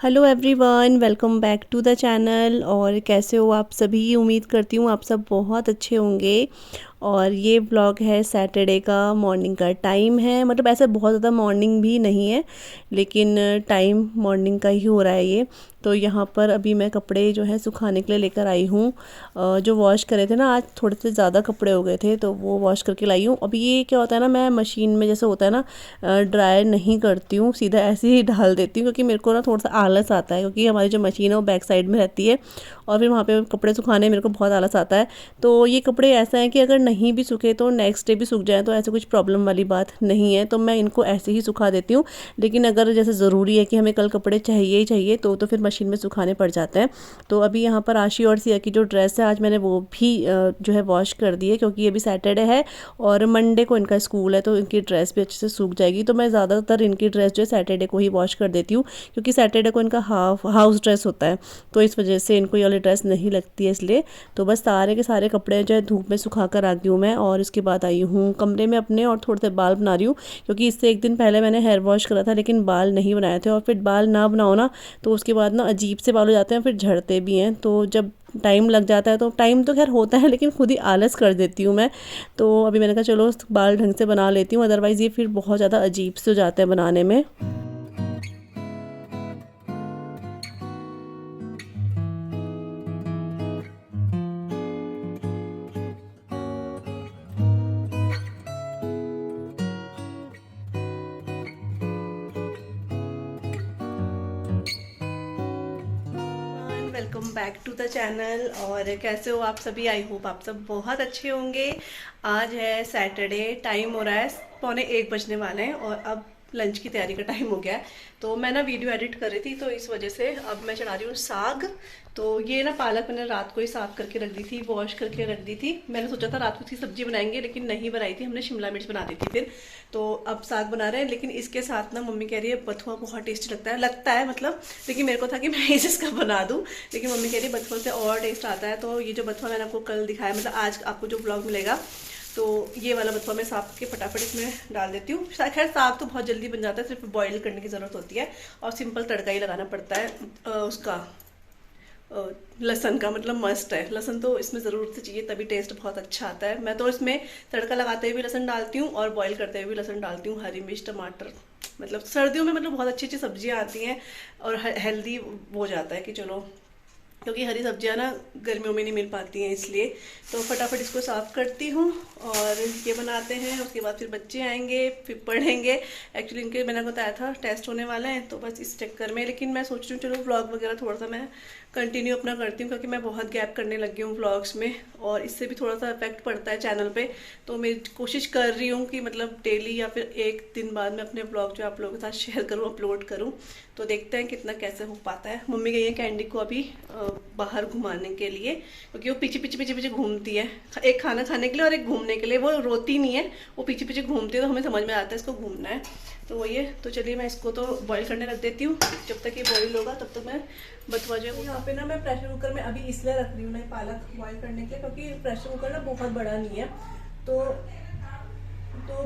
Hello everyone, welcome back to the channel. और कैसे हो आप सभी? उम्मीद करती हूँ आप सब बहुत अच्छे होंगे। और ये व्लॉग है सैटरडे का, मॉर्निंग का टाइम है। मतलब ऐसे बहुत ज़्यादा मॉर्निंग भी नहीं है, लेकिन टाइम मॉर्निंग का ही हो रहा है ये। तो यहाँ पर अभी मैं कपड़े जो है सुखाने के लिए लेकर आई हूँ। जो वॉश करे थे ना, आज थोड़े से ज़्यादा कपड़े हो गए थे तो वो वॉश करके लाई हूँ। अभी ये क्या होता है ना, मैं मशीन में जैसे होता है ना ड्राई नहीं करती हूँ, सीधा ऐसे ही डाल देती हूँ, क्योंकि मेरे को ना थोड़ा सा आलस आता है, क्योंकि हमारी जो मशीन है वो बैक साइड में रहती है और फिर वहाँ पे कपड़े सुखाने मेरे को बहुत आलस आता है। तो ये कपड़े ऐसा है कि अगर नहीं भी सूखे तो नेक्स्ट डे भी सूख जाए, तो ऐसे कुछ प्रॉब्लम वाली बात नहीं है, तो मैं इनको ऐसे ही सुखा देती हूँ। लेकिन अगर जैसे ज़रूरी है कि हमें कल कपड़े चाहिए ही चाहिए तो फिर मशीन में सुखाने पड़ जाते हैं। तो अभी यहाँ पर आशी और सिया की जो ड्रेस है आज मैंने वो भी जो है वॉश कर दी है, क्योंकि ये भी सैटरडे है और मंडे को इनका स्कूल है, तो इनकी ड्रेस भी अच्छे से सूख जाएगी। तो मैं ज़्यादातर इनकी ड्रेस जो है सैटरडे को ही वॉश कर देती हूँ, क्योंकि सैटरडे को इनका हाउस ड्रेस होता है, तो इस वजह से इनको ये वाली ड्रेस नहीं लगती है, इसलिए। तो बस सारे के सारे कपड़े जो है धूप में सुखा कर आ गई हूँ मैं, और इसके बाद आई हूँ कमरे में अपने और थोड़े से बाल बना रही हूँ, क्योंकि इससे एक दिन पहले मैंने हेयर वॉश करा था लेकिन बाल नहीं बनाए थे। और फिर बाल ना बनाओ ना तो उसके बाद ना अजीब से बाल हो जाते हैं, फिर झड़ते भी हैं। तो जब टाइम लग जाता है, तो टाइम तो खैर होता है लेकिन खुद ही आलस कर देती हूँ मैं। तो अभी मैंने कहा चलो बाल ढंग से बना लेती हूँ, अदरवाइज़ ये फिर बहुत ज़्यादा अजीब से हो जाते हैं बनाने में। Welcome back to the channel. और कैसे हो आप सभी? आई होप आप सब बहुत अच्छे होंगे। आज है सैटरडे, टाइम हो रहा है 12:45 बजने वाले हैं और अब लंच की तैयारी का टाइम हो गया है। तो मैं ना वीडियो एडिट कर रही थी, तो इस वजह से अब मैं चढ़ा रही हूँ साग। तो ये ना पालक मैंने रात को ही साफ करके रख दी थी, वॉश करके रख दी थी। मैंने सोचा था रात को इसकी सब्जी बनाएंगे, लेकिन नहीं बनाई थी हमने, शिमला मिर्च बना दी थी फिर। तो अब साग बना रहे हैं, लेकिन इसके साथ ना मम्मी कह रही है बथुआ बहुत टेस्टी लगता है मतलब। लेकिन मेरे को था कि मैं इसका बना दूँ, लेकिन मम्मी कह रही है बथुआ से और टेस्ट आता है। तो ये जो बथुआ मैंने आपको कल दिखाया, मतलब आज आपको जो ब्लॉग मिलेगा, तो ये वाला बथुआ मैं साफ करके फटाफट इसमें डाल देती हूँ। खैर साग तो बहुत जल्दी बन जाता है, सिर्फ बॉईल करने की ज़रूरत होती है और सिंपल तड़का ही लगाना पड़ता है उसका। लहसन का मतलब मस्ट है, लहसन तो इसमें ज़रूर से चाहिए, तभी टेस्ट बहुत अच्छा आता है। मैं तो इसमें तड़का लगाते हुए भी लहसन डालती हूँ और बॉईल करते हुए भी लहसन डालती हूँ, हरी मिर्च, टमाटर। मतलब सर्दियों में मतलब बहुत अच्छी अच्छी सब्जियाँ आती हैं और हेल्दी हो जाता है कि चलो, क्योंकि हरी सब्जियां ना गर्मियों में नहीं मिल पाती हैं, इसलिए। तो फटाफट इसको साफ़ करती हूँ और ये बनाते हैं। उसके बाद फिर बच्चे आएंगे, फिर पढ़ेंगे। एक्चुअली इनके मैंने बताया था टेस्ट होने वाले हैं, तो बस इस चक्कर में। लेकिन मैं सोच रही हूँ चलो व्लॉग वगैरह थोड़ा सा मैं कंटिन्यू अपना करती हूँ, क्योंकि मैं बहुत गैप करने लगी हूँ व्लॉग्स में और इससे भी थोड़ा सा इफेक्ट पड़ता है चैनल पे। तो मैं कोशिश कर रही हूँ कि मतलब डेली या फिर एक दिन बाद में अपने व्लॉग जो आप लोगों के साथ शेयर करूँ, अपलोड करूँ। तो देखते हैं कितना कैसे हो पाता है। मम्मी गई है कैंडी को अभी बाहर घुमाने के लिए, क्योंकि वो पीछे पीछे पीछे पीछे घूमती है, एक खाना खाने के लिए और एक घूमने के लिए। वो रोती नहीं है, वो पीछे पीछे घूमती है, तो हमें समझ में आता है इसको घूमना है। तो वही है। तो चलिए मैं इसको तो बॉईल करने रख देती हूँ, जब तक ये बॉईल होगा तब तक मैं बथुआ जो है यहाँ पे ना मैं प्रेशर कुकर में अभी इसलिए रख रही हूँ ना पालक बॉईल करने के लिए, क्योंकि प्रेशर कुकर ना बहुत बड़ा नहीं है, तो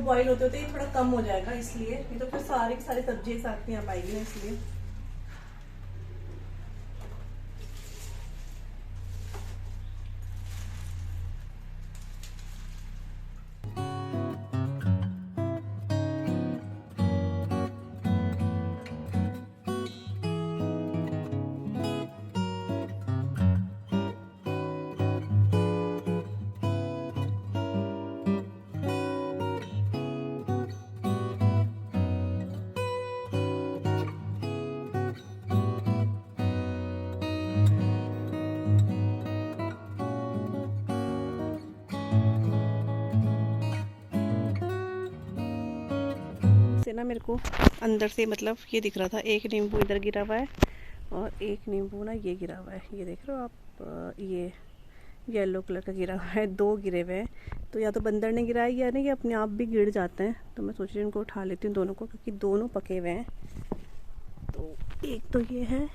बॉईल होते होते ही थोड़ा कम हो जाएगा, इसलिए। नहीं तो फिर सारी की सारी सब्जी एक साथ नहीं आ पाएगी ना, इसलिए। से ना मेरे को अंदर से मतलब ये दिख रहा था, एक नींबू इधर गिरा हुआ है और एक नींबू ना ये गिरा हुआ है, ये देख रहे हो आप, ये येलो कलर का गिरा हुआ है, दो गिरे हुए हैं। तो या तो बंदर ने गिराया या नहीं, ये अपने आप भी गिर जाते हैं। तो मैं सोच रही हूँ इनको उठा लेती हूँ दोनों को, क्योंकि दोनों पके हुए हैं। तो एक तो ये है,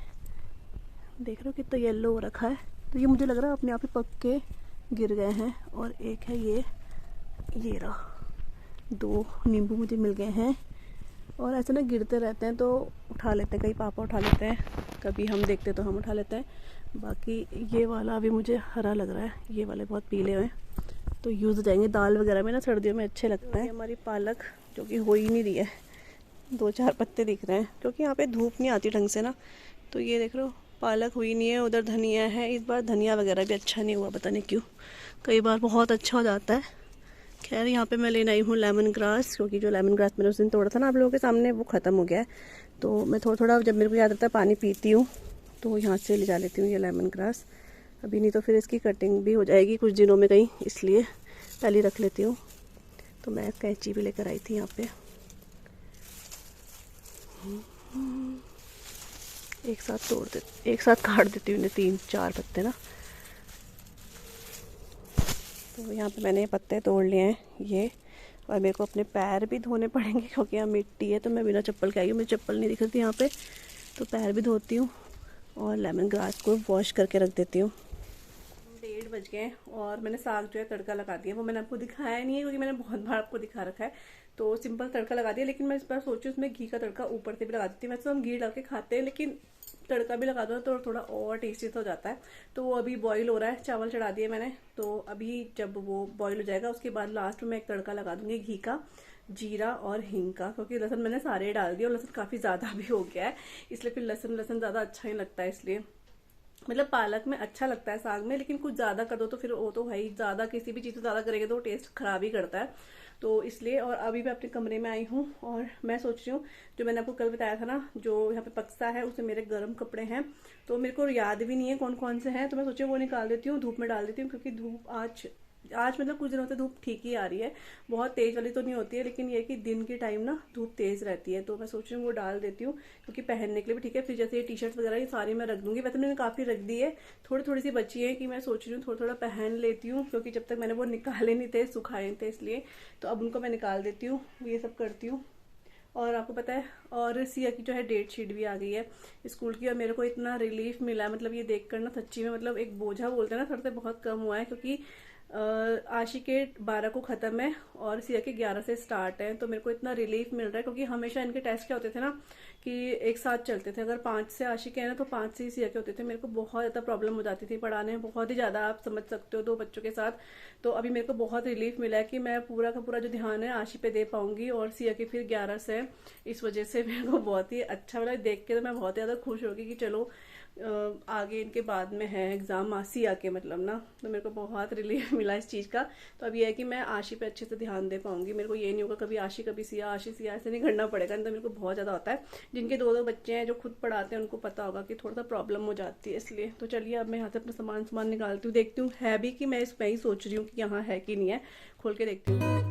देख रहे हो कितना येलो हो रखा है, तो ये मुझे लग रहा है अपने आप ही पक के गिर गए हैं। और एक है ये रहा, दो नींबू मुझे मिल गए हैं। और ऐसे ना गिरते रहते हैं, तो उठा लेते हैं, कहीं पापा उठा लेते हैं, कभी हम देखते तो हम उठा लेते हैं। बाकी ये वाला अभी मुझे हरा लग रहा है, ये वाले बहुत पीले हुए हैं तो यूज़ हो जाएंगे। दाल वगैरह में ना सर्दियों में अच्छे लगता है। हमारी पालक जो कि हो ही नहीं रही है, 2-4 पत्ते दिख रहे हैं क्योंकि यहाँ पे धूप नहीं आती ढंग से ना। तो ये देख लो पालक हुई नहीं है, उधर धनिया है। इस बार धनिया वगैरह भी अच्छा नहीं हुआ, पता नहीं क्यों। कई बार बहुत अच्छा हो जाता है। खैर यहाँ पे मैं लेने आई हूँ लेमन ग्रास, क्योंकि जो लेमन ग्रास मैंने उस दिन तोड़ा था ना आप लोगों के सामने, वो ख़त्म हो गया है। तो मैं थोड़ा थोड़ा जब मेरे को याद आता है पानी पीती हूँ तो यहाँ से ले जा लेती हूँ ये लेमन ग्रास। अभी नहीं तो फिर इसकी कटिंग भी हो जाएगी कुछ दिनों में कहीं, इसलिए पहले रख लेती हूँ। तो मैं कैंची भी लेकर आई थी यहाँ पे। एक साथ काट देती हूँ इन्हें 3-4 पत्ते ना। तो यहाँ पे मैंने पत्ते तोड़ लिए हैं ये, और मेरे को अपने पैर भी धोने पड़ेंगे क्योंकि यहाँ मिट्टी है। तो मैं बिना चप्पल के आई हूँ, मुझे चप्पल नहीं दिख रही यहाँ पे। तो पैर भी धोती हूँ और लेमन ग्रास को वॉश करके रख देती हूँ। 1:30 बज गए और मैंने साग जो है तड़का लगा दिया। वो मैंने आपको दिखाया नहीं है क्योंकि मैंने बहुत बार आपको दिखा रखा है। तो सिंपल तड़का लगा दिया, लेकिन मैं इस बार सोचूं उसमें घी का तड़का ऊपर से भी लगा देती हूँ। वैसे तो हम घी डाल के खाते हैं, लेकिन तड़का भी लगा दो तो थोड़ा और टेस्टी हो जाता है। तो वो अभी बॉईल हो रहा है, चावल चढ़ा दिए मैंने। तो अभी जब वो बॉईल हो जाएगा उसके बाद लास्ट में एक तड़का लगा दूंगी घी का, जीरा और हींग का, क्योंकि लहसुन मैंने सारे डाल दिए और लहसुन काफ़ी ज़्यादा भी हो गया है, इसलिए फिर लहसुन ज़्यादा अच्छा नहीं लगता है। इसलिए मतलब पालक में अच्छा लगता है साग में, लेकिन कुछ ज़्यादा कर दो तो फिर वो तो है ही, ज़्यादा किसी भी चीज़ को ज़्यादा करेंगे तो टेस्ट खराब ही करता है। तो इसलिए, और अभी मैं अपने कमरे में आई हूँ और मैं सोच रही हूँ जो मैंने आपको कल बताया था ना, जो यहाँ पे पक्सा है उसमें मेरे गर्म कपड़े हैं। तो मेरे को याद भी नहीं है कौन कौन से हैं, तो मैं सोची वो निकाल देती हूँ, धूप में डाल देती हूँ। क्योंकि धूप आज मतलब कुछ दिनों से धूप ठीक ही आ रही है, बहुत तेज़ वाली तो नहीं होती है, लेकिन ये कि दिन के टाइम ना धूप तेज़ रहती है। तो मैं सोच रही हूँ वो डाल देती हूँ क्योंकि पहनने के लिए भी ठीक है। फिर जैसे ये टी शर्ट वगैरह ये सारी मैं रख दूंगी। वैसे मैंने काफ़ी रख दी है, थोड़ी सी बची है कि मैं सोच रही हूँ थोड़ा थोड़ा पहन लेती हूँ, क्योंकि जब तक मैंने वो निकाले नहीं थे, सुखाए थे, इसलिए तो अब उनको मैं निकाल देती हूँ, ये सब करती हूँ। और आपको पता है, और सिया की जो है डेट शीट भी आ गई है स्कूल की, और मेरे को इतना रिलीफ मिला है, मतलब ये देख कर ना सच्ची में, मतलब एक बोझा बोलते हैं ना, सर से बहुत कम हुआ है। क्योंकि आशी के 12 को ख़त्म है और सिया के 11 से स्टार्ट है। तो मेरे को इतना रिलीफ मिल रहा है, क्योंकि हमेशा इनके टेस्ट क्या होते थे ना कि एक साथ चलते थे। अगर 5 से आशी के है ना तो 5 से ही सिया के होते थे। मेरे को बहुत ज़्यादा प्रॉब्लम हो जाती थी पढ़ाने में, बहुत ही ज़्यादा, आप समझ सकते हो 2 बच्चों के साथ। तो अभी मेरे को बहुत रिलीफ मिला है कि मैं पूरा का पूरा जो ध्यान है आशी पे दे पाऊंगी, और सिया के फिर 11 से। इस वजह से मेरे को बहुत ही अच्छा लगा देख के, तो मैं बहुत ज़्यादा खुश होगी कि चलो आगे इनके बाद में है एग्ज़ाम सिया के, मतलब ना। तो मेरे को बहुत रिलीफ मिला इस चीज़ का। तो अब ये है कि मैं आशी पे अच्छे से ध्यान दे पाऊंगी। मेरे को ये नहीं होगा कभी आशी कभी सिया, आशी सिया, ऐसे नहीं करना पड़ेगा। नहीं तो मेरे को बहुत ज़्यादा होता है। जिनके 2-2 बच्चे हैं जो खुद पढ़ाते हैं उनको पता होगा कि थोड़ा सा प्रॉब्लम हो जाती है। इसलिए तो चलिए अब मैं यहाँ से अपना सामान निकालती हूँ, देखती हूँ है भी कि मैं इसमें ही सोच रही हूँ कि यहाँ है कि नहीं है, खोल के देखती हूँ।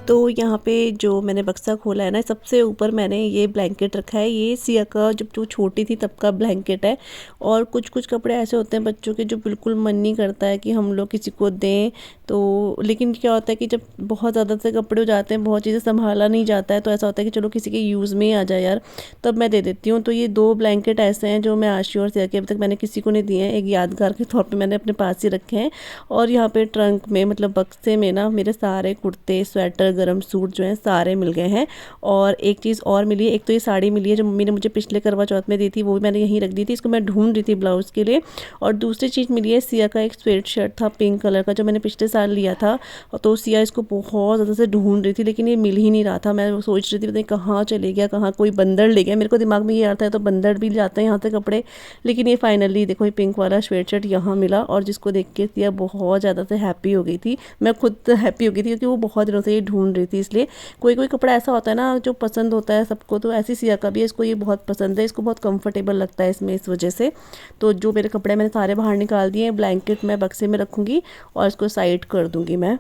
तो यहाँ पे जो मैंने बक्सा खोला है ना, सबसे ऊपर मैंने ये ब्लैंकेट रखा है। ये सिया का जब जो छोटी थी तब का ब्लैंकेट है। और कुछ कुछ कपड़े ऐसे होते हैं बच्चों के जो बिल्कुल मन नहीं करता है कि हम लोग किसी को दें। तो लेकिन क्या होता है कि जब बहुत ज़्यादा से कपड़े हो जाते हैं, बहुत चीज़ें संभाला नहीं जाता है, तो ऐसा होता है कि चलो किसी के यूज़ में ही आ जाए यार, तब मैं दे देती हूँ। तो ये 2 ब्लैंकेट ऐसे हैं जो मैं आशी और सिया के अभी तक मैंने किसी को नहीं दिए हैं, एक यादगार के तौर पर मैंने अपने पास ही रखे हैं। और यहाँ पर ट्रंक में, मतलब बक्से में ना, मेरे सारे कुर्ते, स्वेटर, गरम सूट जो हैं सारे मिल गए हैं। और एक चीज़ और मिली है, एक तो ये साड़ी मिली है जो मम्मी ने मुझे पिछले करवा चौथ में दी थी, वो भी मैंने यहीं रख दी थी, इसको मैं ढूंढ रही थी ब्लाउज़ के लिए। और दूसरी चीज़ मिली है सिया का एक स्वेट शर्ट था पिंक कलर का, जो मैंने पिछले साल लिया था। तो सिया इसको बहुत ज़्यादा से ढूंढ रही थी, लेकिन ये मिल ही नहीं रहा था। मैं सोच रही थी पता नहीं कहाँ चले गया, कहाँ कोई बंदर ले गया। मेरे को दिमाग में ये आता है तो बंदर भी जाते हैं यहाँ से कपड़े, लेकिन ये फाइनली देखो ये पिंक वाला स्वेट शर्ट यहाँ मिला, और जिसको देख के सिया बहुत ज़्यादा से हैप्पी हो गई थी। मैं खुद हैप्पी हो गई थी क्योंकि वो बहुत दिनों से ये ढूंढ रही थी। इसलिए कोई कोई कपड़ा ऐसा होता है ना जो पसंद होता है सबको, तो ऐसी सिया का भी है, इसको ये बहुत पसंद है, इसको बहुत कंफर्टेबल लगता है इसमें, इस वजह से। तो जो मेरे कपड़े मैंने सारे बाहर निकाल दिए हैं, ब्लैंकेट मैं बक्से में रखूँगी और इसको साइड कर दूँगी मैं।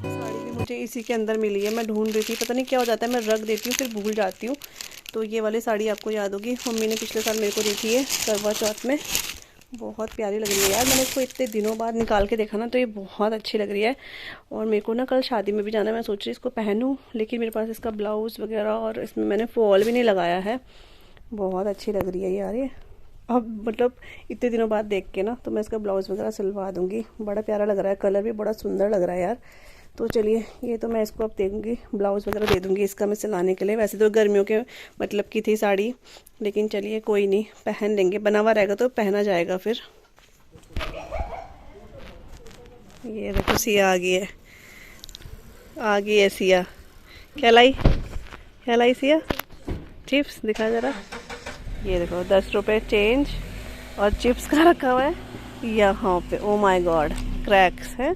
साड़ी भी मुझे इसी के अंदर मिली है, मैं ढूंढ रही थी, पता नहीं क्या हो जाता है, मैं रख देती हूँ फिर भूल जाती हूँ। तो ये वाली साड़ी आपको याद होगी, मम्मी ने पिछले साल मेरे को दी थी है करवा चौथ में, बहुत प्यारी लग रही है यार। मैंने इसको इतने दिनों बाद निकाल के देखा ना, तो ये बहुत अच्छी लग रही है। और मेरे को ना कल शादी में भी जाना है, मैं सोच रही इसको पहनूं, लेकिन मेरे पास इसका ब्लाउज़ वगैरह और इसमें मैंने फॉल भी नहीं लगाया है। बहुत अच्छी लग रही है यार ये। अब मतलब इतने दिनों बाद देख के ना, तो मैं इसका ब्लाउज़ वगैरह सिलवा दूँगी। बड़ा प्यारा लग रहा है, कलर भी बड़ा सुंदर लग रहा है यार। तो चलिए, ये तो मैं इसको अब दे दूँगी, ब्लाउज़ वगैरह दे दूँगी इसका मैं सिलाने के लिए। वैसे तो गर्मियों के मतलब की थी साड़ी, लेकिन चलिए कोई नहीं, पहन लेंगे, बना हुआ रहेगा तो पहना जाएगा फिर। ये देखो सिया आ गई है, आ गई है सिया। क्या लाई, क्या लाई सिया? चिप्स दिखा ज़रा। ये देखो 10 रुपये चेंज और चिप्स का रखा हुआ है यहाँ पे। ओ माय गॉड, क्रैक्स है।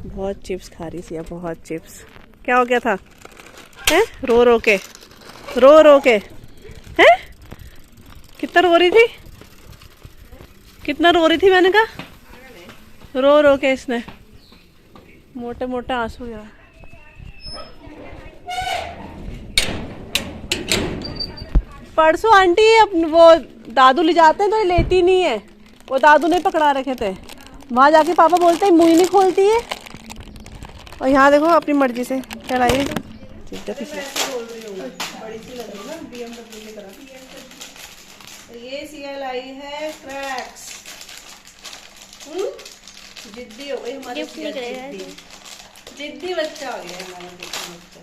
बहुत चिप्स खा रही सिया, बहुत चिप्स। क्या हो गया था? हैं? रो रो के, रो रो के हैं? कितना रो रही थी, कितना रो रही थी? मैंने कहा रो रो के इसने मोटे मोटे आंसू गिरा। परसों आंटी वो दादू ले जाते हैं तो ये लेती नहीं है, वो दादू ने पकड़ा रखे थे। वहाँ जाके पापा बोलते हैं मुँह नहीं खोलती है, और यहाँ देखो अपनी मर्जी से चलाइए। ये सिया लाई है क्रैक्स। जिद्दी हो गई हमारी, जिद्दी बच्चा हो गया हमारा बच्चा।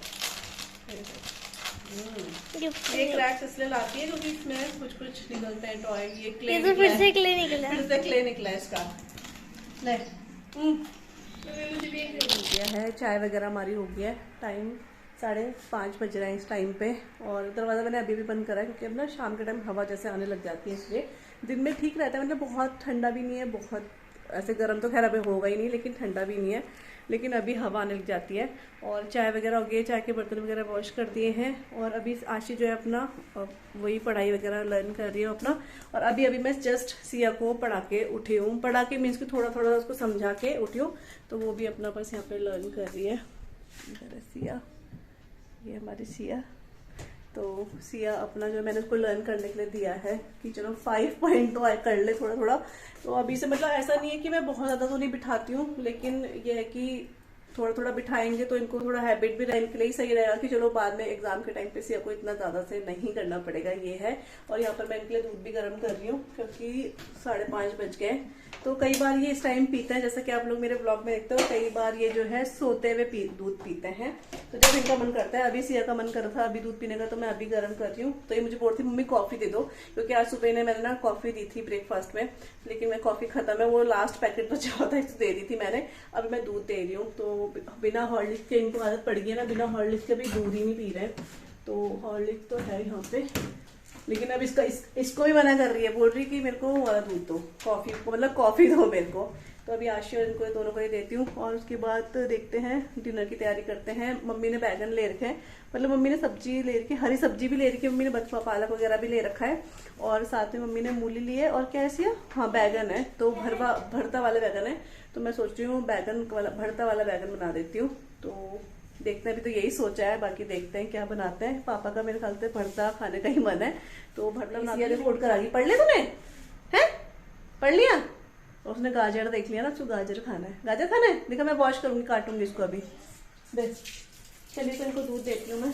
ये क्रैक्स इसलिए लाती है क्योंकि इसमें कुछ कुछ निकलते हैं टॉय। ये क्ले निकला, फिर से क्ले निकला, फिर से क्ले निकला इसका। ले गया है, चाय वगैरह हमारी हो गया है। टाइम 5:30 बज रहे हैं इस टाइम पे। और दरवाज़ा मैंने अभी भी बंद करा है क्योंकि अब ना शाम के टाइम हवा जैसे आने लग जाती है, इसलिए दिन में ठीक रहता है। मतलब बहुत ठंडा भी नहीं है, बहुत ऐसे गर्म तो खैर अभी होगा ही नहीं, लेकिन ठंडा भी नहीं है। लेकिन अभी हवा आने लग जाती है। और चाय वगैरह हो गई है, चाय के बर्तन वगैरह वॉश कर दिए हैं। और अभी आशी जो है अपना वही पढ़ाई वगैरह लर्न कर रही है अपना। और अभी अभी मैं जस्ट सिया को पढ़ा के उठी हूँ, पढ़ा के मीन्स कि थोड़ा थोड़ा उसको समझा के उठी हूँ, तो वो भी अपना बस यहाँ पे लर्न कर रही है। सिया, ये हमारी सिया। तो सिया अपना जो मैंने उसको लर्न करने के लिए दिया है कि चलो 5 पॉइंट तो कर ले थोड़ा थोड़ा। तो अभी से मतलब ऐसा नहीं है कि मैं बहुत ज़्यादा तो नहीं बिठाती हूँ, लेकिन ये है कि थोड़ा थोड़ा बिठाएंगे तो इनको थोड़ा हैबिट भी रहने के लिए ही सही रहेगा कि चलो बाद में एग्जाम के टाइम पे सिया को इतना ज़्यादा से नहीं करना पड़ेगा, ये है। और यहाँ पर मैं इनके लिए दूध भी गर्म कर रही हूँ क्योंकि 5:30 बज गए। तो कई बार ये इस टाइम पीते हैं, जैसा कि आप लोग मेरे ब्लॉग में देखते हो, कई बार ये जो है सोते हुए दूध पीते हैं। तो जब इनका मन करता है, अभी सिया का मन कर रहा था अभी दूध पीने का, तो मैं अभी गर्म कर रही हूँ। तो ये मुझे बोलती मम्मी कॉफ़ी दे दो, क्योंकि आज सुबह ने मैंने ना कॉफ़ी दी थी ब्रेकफास्ट में, लेकिन मैं कॉफ़ी खत्म है, वो लास्ट पैकेट बचा हुआ था, इसको दे दी थी मैंने। अभी मैं दूध दे रही हूँ। तो बिना हॉर्लिक्स के इनको आदत पड़ गई है ना, बिना हॉर्लिक्स के भी दूध ही नहीं पी रहे। तो हॉर्लिक्स तो है यहाँ पे, लेकिन अब इसको भी मना कर रही है, बोल रही कि मेरे को वाला दूध दो, कॉफ़ी मतलब कॉफ़ी दो मेरे को। तो अभी आशी और इनको दोनों को ही देती हूँ। और उसके बाद देखते हैं, डिनर की तैयारी करते हैं। मम्मी ने बैगन ले रखे हैं, मतलब मम्मी ने सब्जी ले रखी है, हरी सब्जी भी ले रखी है मम्मी ने, बथुआ पालक वगैरह भी ले रखा है। और साथ में मम्मी ने मूली ली है, और क्या है, हाँ बैगन है, तो भरता वाले बैगन है। तो मैं सोच रही हूँ बैगन वाला, भरता वाला बैगन बना देती हूँ। तो देखते हैं, अभी तो यही सोचा है, बाकी देखते हैं क्या बनाते हैं। पापा का मेरे ख्याल से भरता खाने का ही मन है, तो भरता बना दिया। देखो उठ कर आ गई, पढ़ लिया तूने? हैं, पढ़ लिया? उसने गाजर देख लिया ना, उसको गाजर खाना है, गाजर खाना है। देखा मैं वॉश करूंगी, काटूंगी इसको अभी। देख चलिए, तो इनको दूध देती हूँ मैं।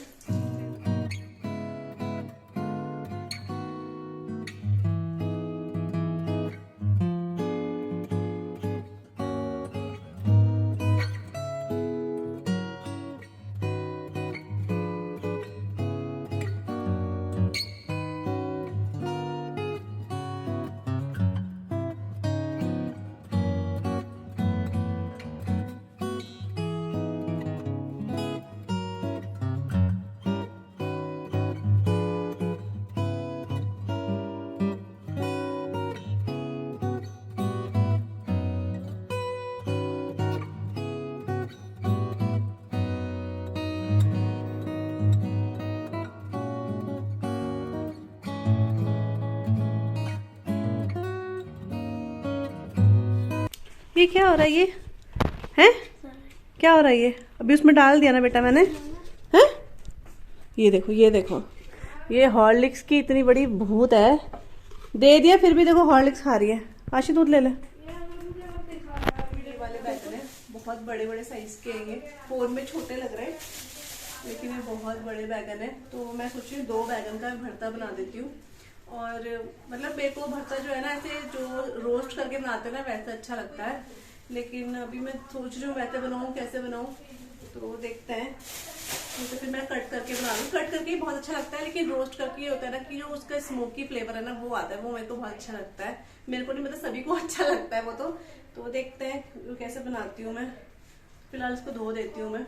ये क्या हो रहा है, ये है क्या हो रहा है? ये अभी उसमें डाल दिया ना बेटा मैंने, हैं? ये देखो, ये देखो, ये हॉर्लिक्स की इतनी बड़ी भूत है, दे दिया फिर भी देखो हॉर्लिक्स खा रही है। आशी दूध ले ले। ये वाले बैगन है, बहुत बड़े बड़े साइज के हैं ये, फोन में छोटे लग रहे हैं लेकिन ये बहुत बड़े बैगन है। तो मैं सोच रही हूँ 2 बैगन का भरता बना देती हूँ। और मतलब मेरे को भरता जो है ना ऐसे जो रोस्ट करके बनाते हैं ना वैसे अच्छा लगता है, लेकिन अभी मैं सोच रही हूँ वैसे बनाऊँ कैसे बनाऊँ, तो देखते हैं। तो फिर मैं कट करके बना लूँ, कट करके बहुत अच्छा लगता है, लेकिन रोस्ट करके ये होता है ना कि जो उसका स्मोकी फ्लेवर है ना वो आता है, वो मेरे को बहुत अच्छा लगता है। मेरे को नहीं, मतलब सभी को अच्छा लगता है वो। तो देखते हैं कैसे बनाती हूँ मैं। फिलहाल इसको धो देती हूँ मैं।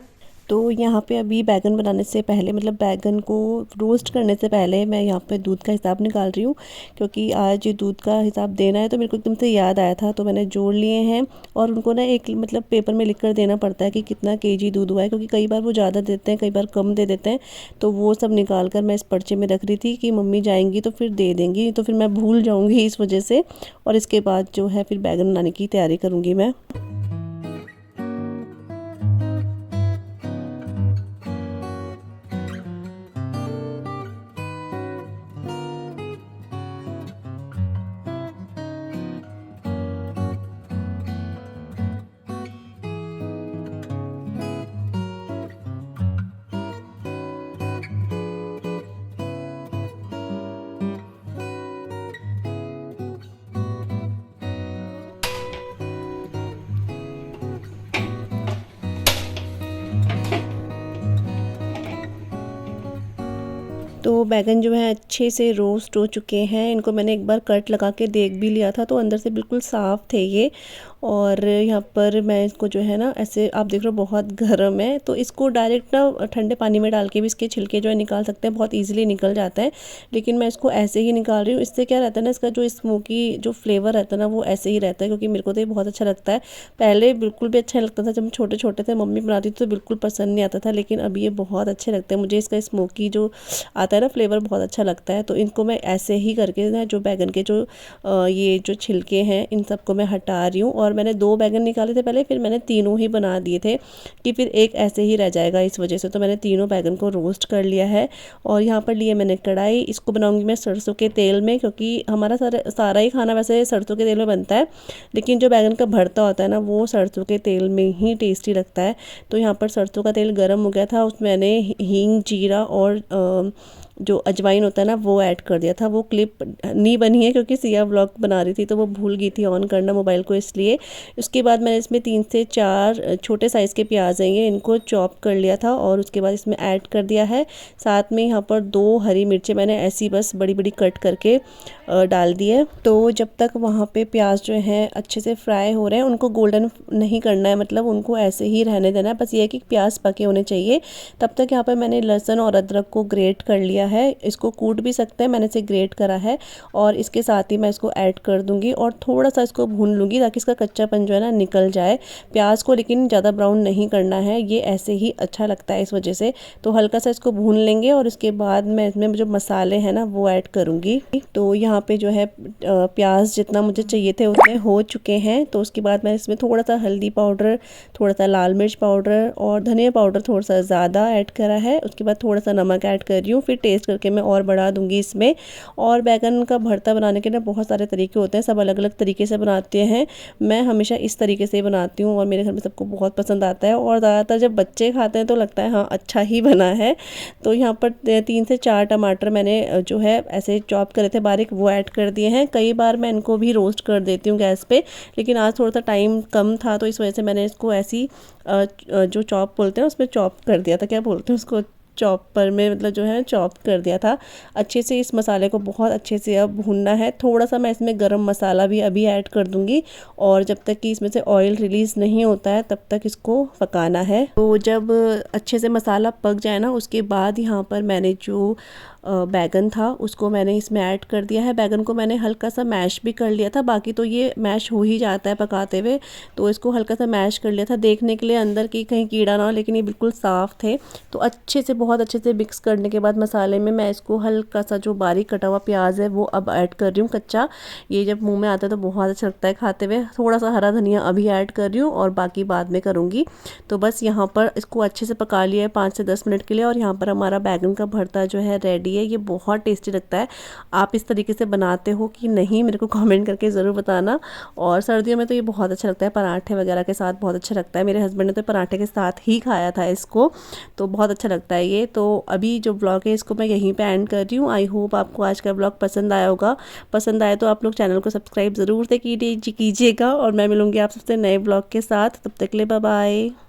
तो यहाँ पे अभी बैगन बनाने से पहले, मतलब बैगन को रोस्ट करने से पहले मैं यहाँ पे दूध का हिसाब निकाल रही हूँ, क्योंकि आज दूध का हिसाब देना है। तो मेरे को एकदम से याद आया था, तो मैंने जोड़ लिए हैं। और उनको ना एक मतलब पेपर में लिख कर देना पड़ता है कि कितना केजी दूध हुआ है, क्योंकि कई बार वो ज़्यादा देते हैं, कई बार कम दे देते हैं। तो वो सब निकाल कर मैं इस पर्चे में रख रही थी कि मम्मी जाएंगी तो फिर दे देंगी, तो फिर मैं भूल जाऊँगी इस वजह से। और इसके बाद जो है फिर बैगन बनाने की तैयारी करूँगी मैं। तो बैगन जो है अच्छे से रोस्ट हो चुके हैं। इनको मैंने एक बार कट लगा के देख भी लिया था, तो अंदर से बिल्कुल साफ़ थे ये। और यहाँ पर मैं इसको जो है ना ऐसे, आप देख रहे हो बहुत गर्म है, तो इसको डायरेक्ट ना ठंडे पानी में डाल के भी इसके छिलके जो है निकाल सकते हैं, बहुत ईजिली निकल जाता है। लेकिन मैं इसको ऐसे ही निकाल रही हूँ। इससे क्या रहता है ना, इसका जो स्मोकी जो फ्लेवर रहता है ना वो ऐसे ही रहता है, क्योंकि मेरे को तो ये बहुत अच्छा लगता है। पहले बिल्कुल भी अच्छा लगता था, जब हम छोटे छोटे थे मम्मी बनाती थी तो बिल्कुल पसंद नहीं आता था, लेकिन अभी ये बहुत अच्छे लगते हैं मुझे। इसका स्मोकी जो आता है ना फ्लेवर बहुत अच्छा लगता है। तो इनको मैं ऐसे ही करके ना, जो बैगन के जो ये जो छिलके हैं इन सबको मैं हटा रही हूँ। और मैंने 2 बैगन निकाले थे पहले, फिर मैंने तीनों ही बना दिए थे कि फिर एक ऐसे ही रह जाएगा, इस वजह से। तो मैंने तीनों बैगन को रोस्ट कर लिया है। और यहाँ पर लिए मैंने कढ़ाई, इसको बनाऊंगी मैं सरसों के तेल में, क्योंकि हमारा सारा ही खाना वैसे सरसों के तेल में बनता है, लेकिन जो बैगन का भरता होता है ना वो सरसों के तेल में ही टेस्टी लगता है। तो यहाँ पर सरसों का तेल गर्म हो गया था, उसमें मैंने हींग, जीरा और जो अजवाइन होता है ना वो ऐड कर दिया था। वो क्लिप नहीं बनी है क्योंकि सिया व्लॉग बना रही थी तो वो भूल गई थी ऑन करना मोबाइल को, इसलिए। उसके बाद मैंने इसमें 3 से 4 छोटे साइज़ के प्याज हैं, इनको चॉप कर लिया था और उसके बाद इसमें ऐड कर दिया है। साथ में यहाँ पर 2 हरी मिर्चें मैंने ऐसी बस बड़ी बड़ी कट करके डाल दी है। तो जब तक वहाँ पे प्याज जो है अच्छे से फ्राई हो रहे हैं, उनको गोल्डन नहीं करना है, मतलब उनको ऐसे ही रहने देना है, बस ये है कि प्याज पके होने चाहिए। तब तक यहाँ पर मैंने लहसुन और अदरक को ग्रेट कर लिया है। इसको कूट भी सकते हैं, मैंने इसे ग्रेट करा है। और इसके साथ ही मैं इसको ऐड कर दूंगी और थोड़ा सा इसको भून लूँगी ताकि इसका कच्चापन जो है ना निकल जाए। प्याज को लेकिन ज़्यादा ब्राउन नहीं करना है, ये ऐसे ही अच्छा लगता है इस वजह से। तो हल्का सा इसको भून लेंगे और इसके बाद मैं इसमें जो मसाले हैं ना वो ऐड करूँगी। तो यहाँ पे जो है प्याज जितना मुझे चाहिए थे उतने हो चुके हैं। तो उसके बाद मैं इसमें थोड़ा सा हल्दी पाउडर, थोड़ा सा लाल मिर्च पाउडर और धनिया पाउडर थोड़ा सा ज़्यादा ऐड करा है। उसके बाद थोड़ा सा नमक ऐड कर रही हूँ, फिर टेस्ट करके मैं और बढ़ा दूंगी इसमें। और बैगन का भरता बनाने के ना बहुत सारे तरीके होते हैं, सब अलग अलग तरीके से बनाते हैं। मैं हमेशा इस तरीके से ही बनाती हूँ और मेरे घर में सबको बहुत पसंद आता है। और ज़्यादातर जब बच्चे खाते हैं तो लगता है हाँ अच्छा ही बना है। तो यहाँ पर 3 से 4 टमाटर मैंने जो है ऐसे चॉप करे थे बारीक, वो ऐड कर दिए हैं। कई बार मैं इनको भी रोस्ट कर देती हूँ गैस पे, लेकिन आज थोड़ा सा टाइम कम था तो इस वजह से मैंने इसको ऐसी जो चॉप बोलते हैं उसमें चॉप कर दिया था, क्या बोलते हैं उसको, चॉपर में, मतलब जो है चॉप कर दिया था अच्छे से। इस मसाले को बहुत अच्छे से अब भूनना है। थोड़ा सा मैं इसमें गरम मसाला भी अभी ऐड कर दूंगी और जब तक कि इसमें से ऑयल रिलीज़ नहीं होता है तब तक इसको पकाना है। तो जब अच्छे से मसाला पक जाए ना उसके बाद यहाँ पर मैंने जो बैगन था उसको मैंने इसमें ऐड कर दिया है। बैगन को मैंने हल्का सा मैश भी कर लिया था, बाकी तो ये मैश हो ही जाता है पकाते हुए, तो इसको हल्का सा मैश कर लिया था देखने के लिए अंदर की कहीं कीड़ा ना हो, लेकिन ये बिल्कुल साफ़ थे। तो अच्छे से बहुत अच्छे से मिक्स करने के बाद मसाले में मैं इसको हल्का सा जो बारीक कटा हुआ प्याज है वो अब ऐड कर रही हूँ कच्चा। ये जब मुंह में आता है तो बहुत अच्छा लगता है खाते हुए। थोड़ा सा हरा धनिया अभी ऐड कर रही हूँ और बाकी बाद में करूँगी। तो बस यहाँ पर इसको अच्छे से पका लिया है 5 से 10 मिनट के लिए, और यहाँ पर हमारा बैगन का भरता जो है रेडी है। ये बहुत टेस्टी लगता है। आप इस तरीके से बनाते हो कि नहीं मेरे को कमेंट करके ज़रूर बताना। और सर्दियों में तो ये बहुत अच्छा लगता है, पराठे वगैरह के साथ बहुत अच्छा लगता है। मेरे हस्बैंड ने तो पराठे के साथ ही खाया था इसको, तो बहुत अच्छा लगता है ये। तो अभी जो ब्लॉग है इसको मैं यहीं पे एंड कर रही हूँ। आई होप आपको आज का ब्लॉग पसंद आया होगा। पसंद आए तो आप लोग चैनल को सब्सक्राइब ज़रूर से कीजिएगा, और मैं मिलूँगी आप सबसे नए ब्लॉग के साथ। तब तक के लिए बाय बाय।